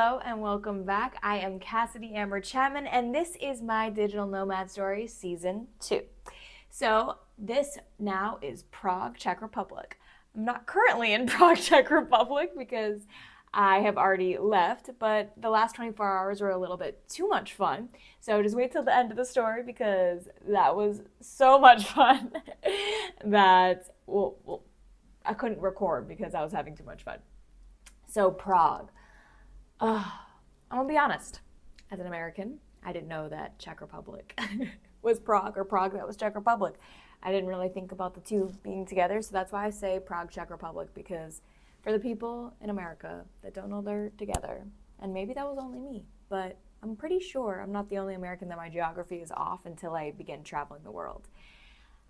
Hello and welcome back. I am Cassidy Amber Chapman and this is my Digital Nomad Story Season 2. So this now is Prague, Czech Republic. I'm not currently in Prague, Czech Republic because I have already left, but the last 24 hours were a little bit too much fun. So just wait till the end of the story because that was so much fun that I couldn't record because I was having too much fun. So Prague. I'm gonna be honest. As an American, I didn't know that Czech Republic was Prague or Prague that was Czech Republic. I didn't really think about the two being together, so that's why I say Prague, Czech Republic, because for the people in America that don't know they're together, and maybe that was only me, but I'm pretty sure I'm not the only American that my geography is off until I begin traveling the world.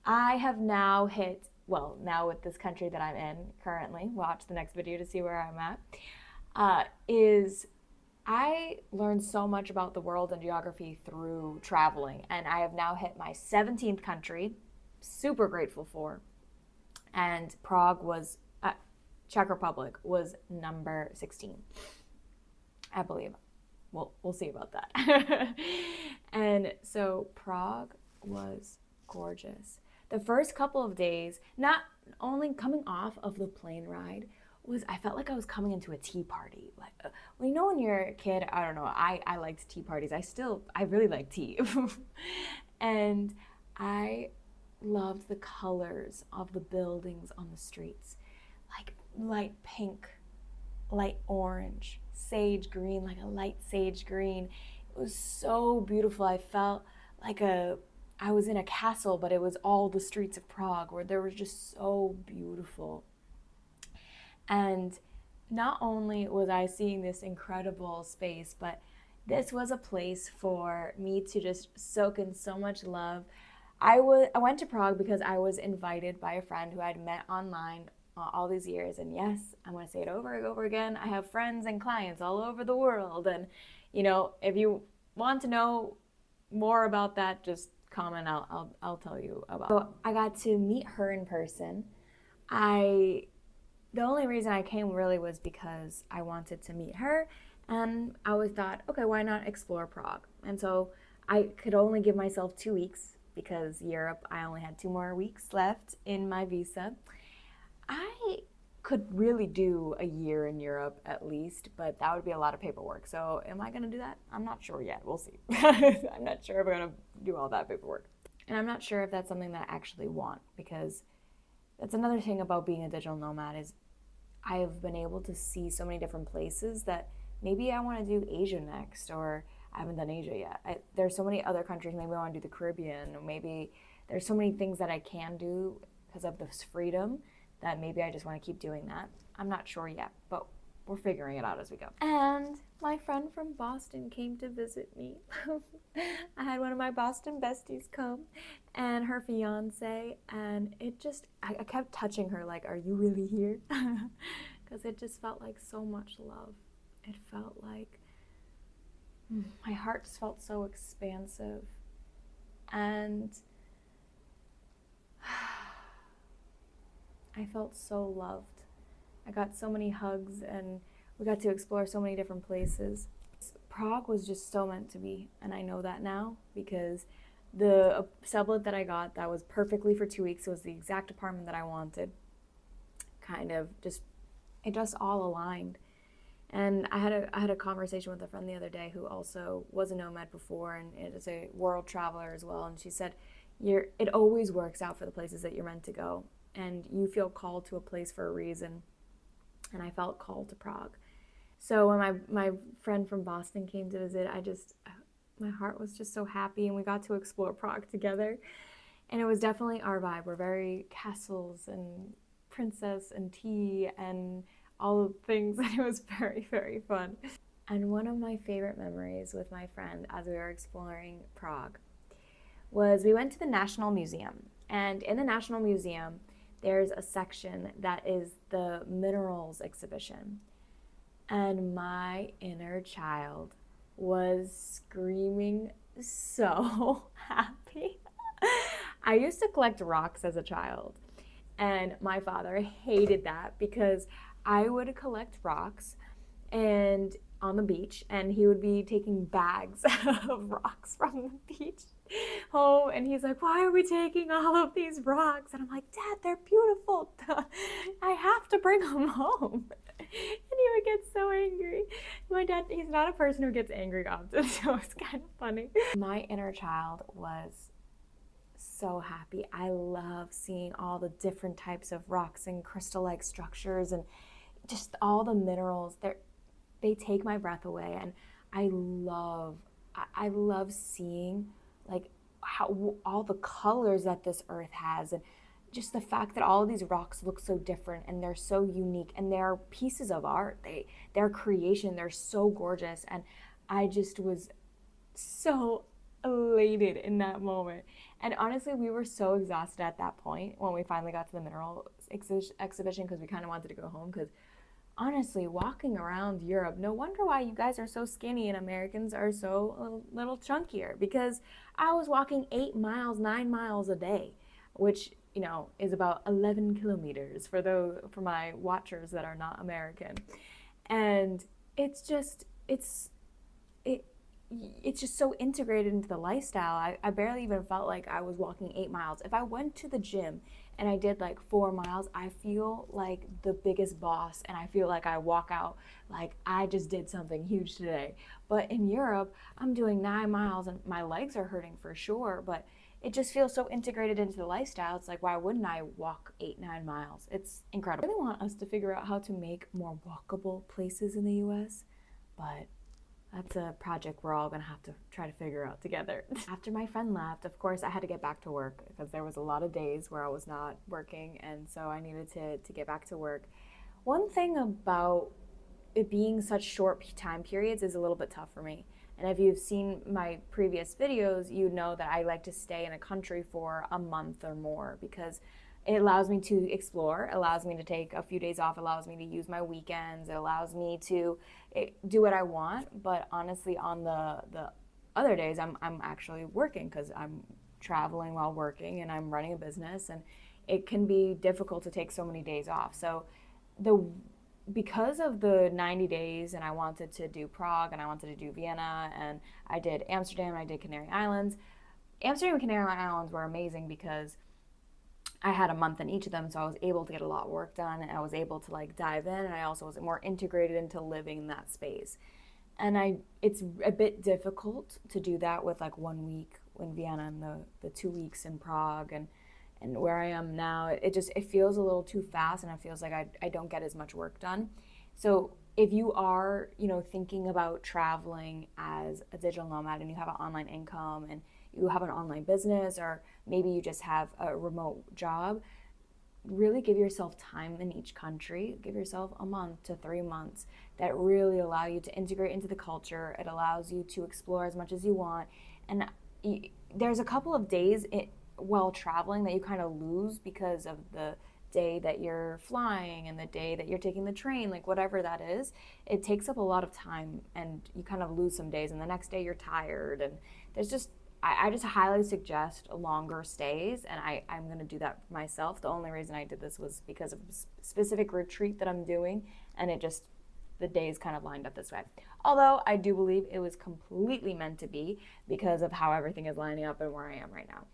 I have now hit, now with this country that I'm in currently, watch the next video to see where I'm at, I learned so much about the world and geography through traveling, and I have now hit my 17th country, super grateful for, and Czech Republic was number 16, I believe. We'll see about that. And so Prague was gorgeous. The first couple of days, not only coming off of the plane ride, I felt like I was coming into a tea party. Like, when you're a kid, I don't know, I liked tea parties. I really like tea. And I loved the colors of the buildings on the streets. Like light pink, light orange, sage green, like a light sage green. It was so beautiful. I felt like I was in a castle, but it was all the streets of Prague where they were just so beautiful. And not only was I seeing this incredible space, but this was a place for me to just soak in so much love. I went to Prague because I was invited by a friend who I'd met online all these years. And yes, I'm going to say it over and over again. I have friends and clients all over the world. And, if you want to know more about that, just comment. I'll tell you about. So I got to meet her in person. The only reason I came really was because I wanted to meet her, and I always thought, okay, why not explore Prague? And so I could only give myself 2 weeks because Europe, I only had 2 more weeks left in my visa. I could really do a year in Europe at least, but that would be a lot of paperwork. So am I going to do that? I'm not sure yet. We'll see. I'm not sure if I'm going to do all that paperwork. And I'm not sure if that's something that I actually want, because that's another thing about being a digital nomad is I've been able to see so many different places that maybe I want to do Asia next, or I haven't done Asia yet. There's so many other countries. Maybe I want to do the Caribbean, or maybe there's so many things that I can do because of this freedom that maybe I just want to keep doing that. I'm not sure yet, but we're figuring it out as we go. And my friend from Boston came to visit me. I had one of my Boston besties come and her fiance, and I kept touching her like, are you really here? Because it just felt like so much love. It felt like my heart just felt so expansive. And I felt so loved. I got so many hugs and we got to explore so many different places. Prague was just so meant to be, and I know that now because the sublet that I got that was perfectly for 2 weeks, it was the exact apartment that I wanted. It just all aligned. And I had a conversation with a friend the other day who also was a nomad before and is a world traveler as well, and she said, it always works out for the places that you're meant to go, and you feel called to a place for a reason. And I felt called to Prague. So when my friend from Boston came to visit, my heart was just so happy, and we got to explore Prague together. And it was definitely our vibe. We're very castles and princess and tea and all the things, and it was very, very fun. And one of my favorite memories with my friend as we were exploring Prague was we went to the National Museum. And in the National Museum, there's a section that is the minerals exhibition. And my inner child was screaming so happy. I used to collect rocks as a child, and my father hated that because I would collect rocks and on the beach, and he would be taking bags of rocks from the beach home, and he's like, why are we taking all of these rocks? And I'm like, Dad, they're beautiful. I have to bring them home. And he would get so angry. My dad, he's not a person who gets angry often, so it's kind of funny. My inner child was so happy. I love seeing all the different types of rocks and crystal-like structures and just all the minerals. They take my breath away, and I love seeing like how all the colors that this earth has, and just the fact that all of these rocks look so different and they're so unique, and they're pieces of art. They're creation. They're so gorgeous, and I just was so elated in that moment. And honestly, we were so exhausted at that point when we finally got to the mineral exhibition, because we kind of wanted to go home, because honestly, walking around Europe, no wonder why you guys are so skinny and Americans are so a little chunkier, because I was walking 8 miles, 9 miles a day, which, you know, is about 11 kilometers for my watchers that are not American. And it's just so integrated into the lifestyle. I barely even felt like I was walking 8 miles. If I went to the gym and I did like 4 miles, I feel like the biggest boss, and I feel like I walk out like I just did something huge today. But in Europe, I'm doing 9 miles and my legs are hurting for sure, but it just feels so integrated into the lifestyle. It's like, why wouldn't I walk 8-9 miles? It's incredible. I really want us to figure out how to make more walkable places in the US, but that's a project we're all gonna have to try to figure out together. After my friend left, of course, I had to get back to work, because there was a lot of days where I was not working, and so I needed to get back to work. One thing about it being such short time periods is a little bit tough for me. And if you've seen my previous videos, you know that I like to stay in a country for a month or more, because it allows me to explore, it allows me to take a few days off, it allows me to use my weekends, it allows me to do what I want. But honestly, on the other days, I'm actually working, because I'm traveling while working and I'm running a business, and it can be difficult to take so many days off. So because of the 90 days, and I wanted to do Prague, and I wanted to do Vienna, and I did Amsterdam, and I did Canary Islands. Amsterdam and Canary Islands were amazing because I had a month in each of them, so I was able to get a lot of work done, and I was able to like dive in, and I also was more integrated into living in that space. And it's a bit difficult to do that with like 1 week in Vienna and the 2 weeks in Prague, and where I am now, it feels a little too fast, and it feels like I don't get as much work done. So if you are, you know, thinking about traveling as a digital nomad, and you have an online income, and you have an online business, or maybe you just have a remote job, really give yourself time in each country. Give yourself a month to 3 months that really allow you to integrate into the culture. It allows you to explore as much as you want. And there's a couple of days while traveling that you kind of lose because of the day that you're flying and the day that you're taking the train, like whatever that is. It takes up a lot of time, and you kind of lose some days, and the next day you're tired, and there's just I just highly suggest longer stays, and I'm going to do that for myself. The only reason I did this was because of a specific retreat that I'm doing, and the days kind of lined up this way. Although I do believe it was completely meant to be, because of how everything is lining up and where I am right now.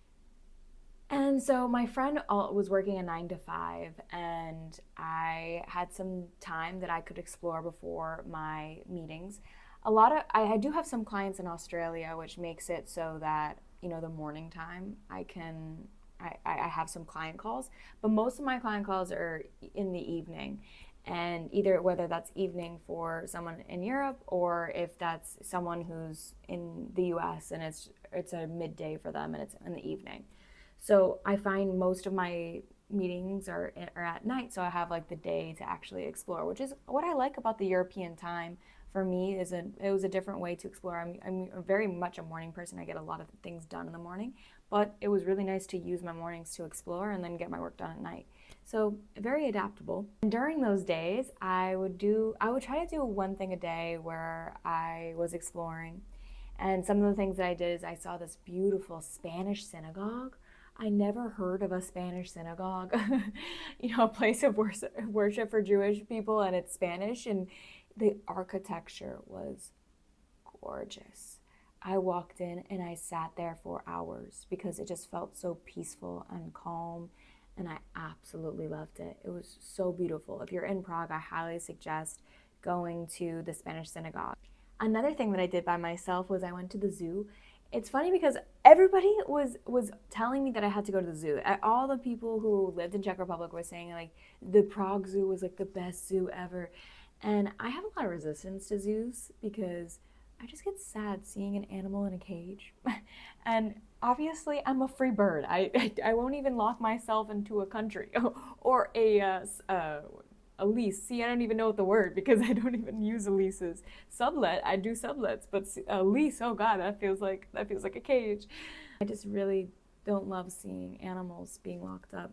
And so my friend was working a 9 to 5, and I had some time that I could explore before my meetings. I do have some clients in Australia, which makes it so that, you know, the morning time I have some client calls, but most of my client calls are in the evening, and whether that's evening for someone in Europe, or if that's someone who's in the US and it's a midday for them and it's in the evening. So I find most of my meetings are at night, so I have like the day to actually explore, which is what I like about the European time. For me, it was a different way to explore. I'm very much a morning person. I get a lot of things done in the morning, but it was really nice to use my mornings to explore and then get my work done at night. So very adaptable. And during those days, I would try to do one thing a day where I was exploring. And some of the things that I did is I saw this beautiful Spanish synagogue. I never heard of a Spanish synagogue, you know, a place of worship for Jewish people, and it's Spanish. And the architecture was gorgeous. I walked in and I sat there for hours because it just felt so peaceful and calm, and I absolutely loved it. It was so beautiful. If you're in Prague, I highly suggest going to the Spanish synagogue. Another thing that I did by myself was I went to the zoo. It's funny because everybody was telling me that I had to go to the zoo. All the people who lived in Czech Republic were saying like the Prague Zoo was like the best zoo ever. And I have a lot of resistance to zoos because I just get sad seeing an animal in a cage. And obviously, I'm a free bird. I won't even lock myself into a country or a lease. See, I don't even know what the word because I don't even use leases. Sublet, I do sublets, but a lease, oh God, that feels like a cage. I just really don't love seeing animals being locked up.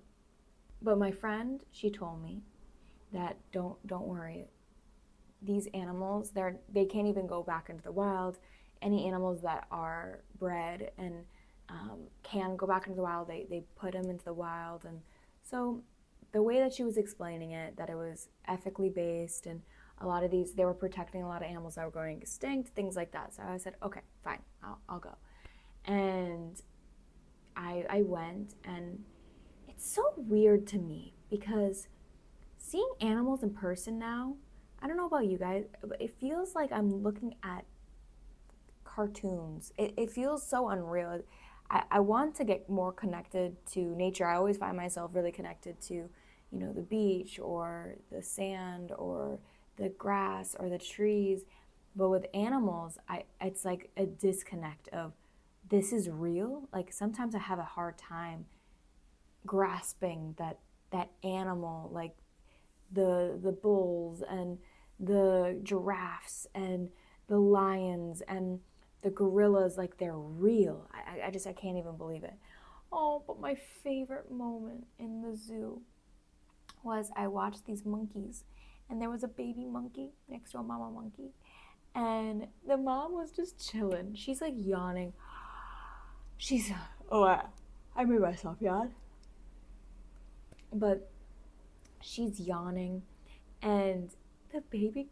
But my friend, she told me that don't worry. These animals, they can't even go back into the wild. Any animals that are bred and can go back into the wild, they put them into the wild. And so the way that she was explaining it, that it was ethically based, and a lot of these, they were protecting a lot of animals that were going extinct, things like that. So I said, okay, fine, I'll go. And I went, and it's so weird to me because seeing animals in person now, I don't know about you guys, but it feels like I'm looking at cartoons. It feels so unreal. I want to get more connected to nature. I always find myself really connected to, the beach or the sand or the grass or the trees. But with animals, it's like a disconnect of this is real. Like sometimes I have a hard time grasping that animal, like the bulls and the giraffes and the lions and the gorillas, like they're real. I can't even believe it. Oh, but my favorite moment in the zoo was I watched these monkeys, and there was a baby monkey next to a mama monkey, and the mom was just chilling. She's like yawning. I made myself yawn. But she's yawning, and the baby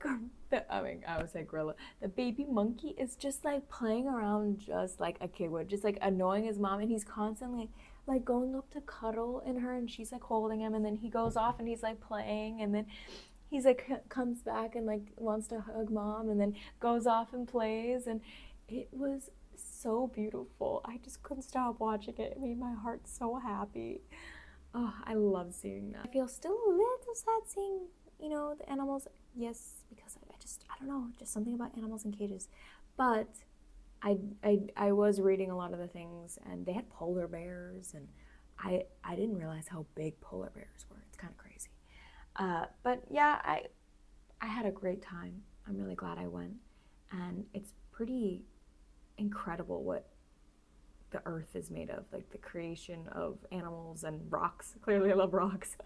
I would say gorilla. The baby monkey is just like playing around just like a kid would, just like annoying his mom, and he's constantly like going up to cuddle in her, and she's like holding him, and then he goes off and he's like playing, and then he's like comes back and like wants to hug mom, and then goes off and plays, and it was so beautiful. I just couldn't stop watching it. It made my heart so happy. Oh, I love seeing that. I feel still a little sad seeing, the animals. Yes, because I don't know, just something about animals in cages. But I was reading a lot of the things, and they had polar bears, and I didn't realize how big polar bears were. It's kind of crazy. But yeah, I had a great time. I'm really glad I went, and it's pretty incredible what the earth is made of, like the creation of animals and rocks. Clearly I love rocks.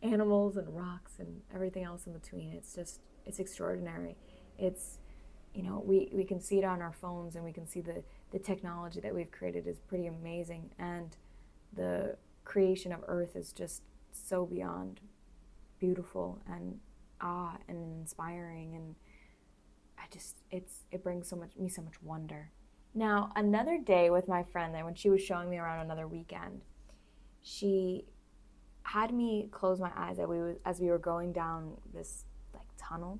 Animals and rocks and everything else in between. It's extraordinary. It's, we can see it on our phones, and we can see the technology that we've created is pretty amazing, and the creation of earth is just so beyond beautiful and inspiring, and it brings so much wonder. Now, another day with my friend, when she was showing me around another weekend, she had me close my eyes as we were going down this like tunnel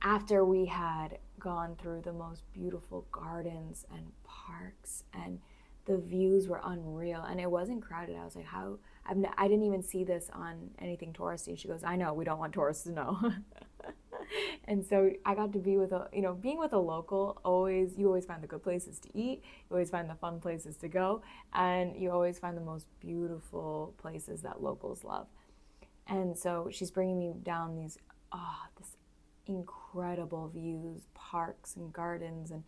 after we had gone through the most beautiful gardens and parks, and the views were unreal, and it wasn't crowded. I was like, I didn't even see this on anything touristy. She goes, I know, we don't want tourists to know. And so I got to be with being with a local, you always find the good places to eat, you always find the fun places to go, and you always find the most beautiful places that locals love. And so she's bringing me down this incredible views, parks and gardens, and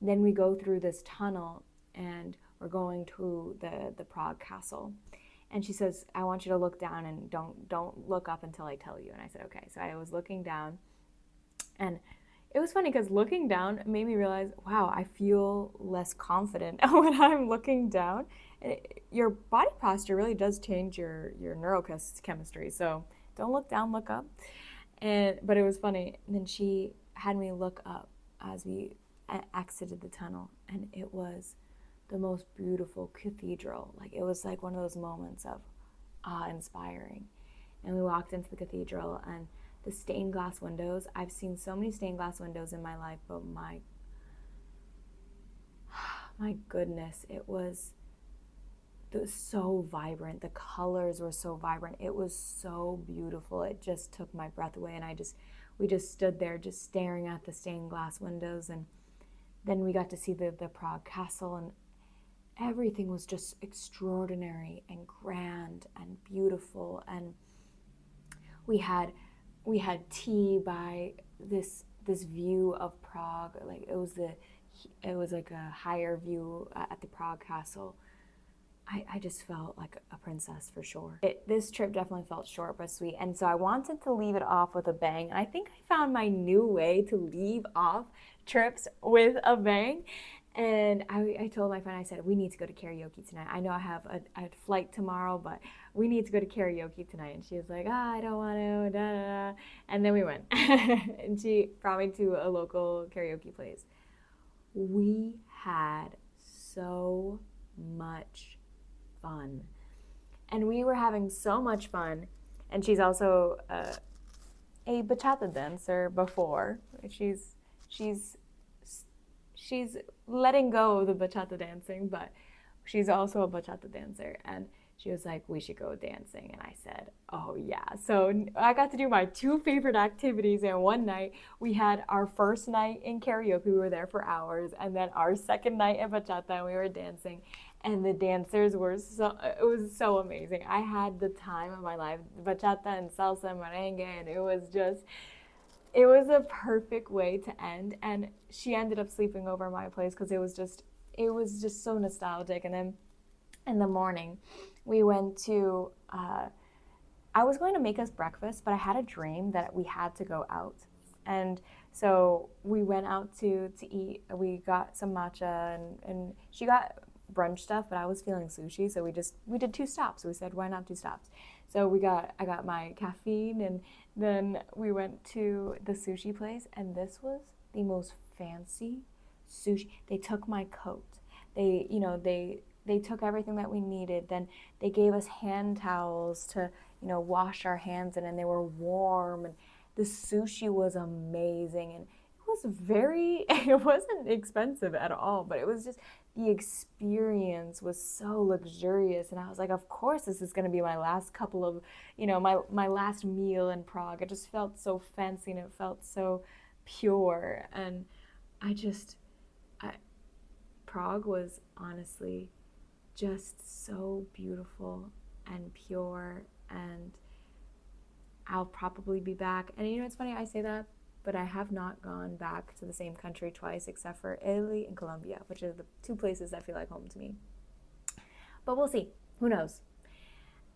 then we go through this tunnel, and we're going to the Prague Castle. And she says, I want you to look down and don't look up until I tell you. And I said, okay. So I was looking down, and it was funny because looking down made me realize, wow, I feel less confident when I'm looking down. Your body posture really does change your neurochemistry. So don't look down, look up. But it was funny. And then she had me look up as we exited the tunnel, and it was the most beautiful cathedral. Like, it was like one of those moments of awe-inspiring. And we walked into the cathedral, and the stained glass windows. I've seen so many stained glass windows in my life, but my goodness, it was so vibrant. The colors were so vibrant. It was so beautiful. It just took my breath away, and we just stood there just staring at the stained glass windows. And then we got to see the Prague castle, and everything was just extraordinary and grand and beautiful. And we had tea by this view of Prague. Like, it was like a higher view at the Prague castle. I just felt like a princess for sure. This trip definitely felt short but sweet, and so I wanted to leave it off with a bang. And I think I found my new way to leave off trips with a bang. And I told my friend, I said, we need to go to karaoke tonight. I know I have a flight tomorrow, but we need to go to karaoke tonight. And she was like, I don't want to, da, da, da. And then we went. And she brought me to a local karaoke place. We had so much fun. And we were having so much fun. And she's also a bachata dancer before. She's letting go of the bachata dancing, but she's also a bachata dancer. And she was like, we should go dancing. And I said, oh yeah. So I got to do my two favorite activities in one night. We had our first night in karaoke. We were there for hours. And then our second night in bachata, and we were dancing. And the dancers were it was so amazing. I had the time of my life, bachata and salsa and merengue, and it was a perfect way to end. And she ended up sleeping over my place because it was just so nostalgic. And then in the morning, we went to, I was going to make us breakfast, but I had a dream that we had to go out. And so we went out to eat. We got some matcha, and she got brunch stuff, but I was feeling sushi, so we did 2 stops. We said, why not 2 stops? So I got my caffeine, and then we went to the sushi place, and this was the most fancy sushi. They took my coat. They took everything that we needed. Then they gave us hand towels to, wash our hands in, and they were warm, and the sushi was amazing. And it wasn't expensive at all, but it was just, the experience was so luxurious. And I was like, of course this is going to be my last couple of, my last meal in Prague. It just felt so fancy, and it felt so pure. And Prague was honestly just so beautiful and pure, and I'll probably be back. And it's funny I say that, but I have not gone back to the same country twice except for Italy and Colombia, which are the 2 places that feel like home to me. But we'll see. Who knows?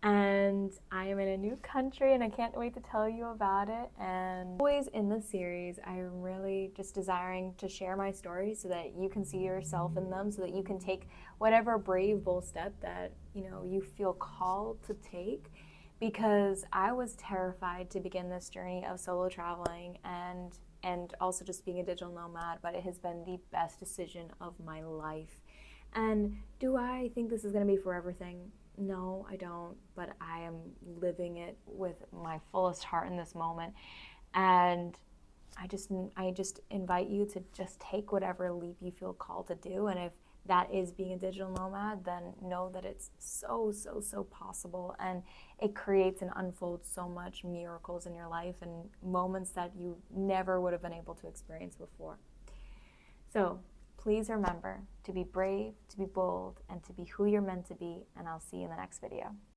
And I am in a new country, and I can't wait to tell you about it. And always in this series, I'm really just desiring to share my stories so that you can see yourself in them, so that you can take whatever brave, bold step that you feel called to take. Because I was terrified to begin this journey of solo traveling and also just being a digital nomad, but it has been the best decision of my life. And do I think this is going to be forever thing? No, I don't, but I am living it with my fullest heart in this moment. And I just invite you to just take whatever leap you feel called to do. And if that is being a digital nomad, then know that it's so, so, so possible. And it creates and unfolds so much miracles in your life and moments that you never would have been able to experience before. So please remember to be brave, to be bold, and to be who you're meant to be. And I'll see you in the next video.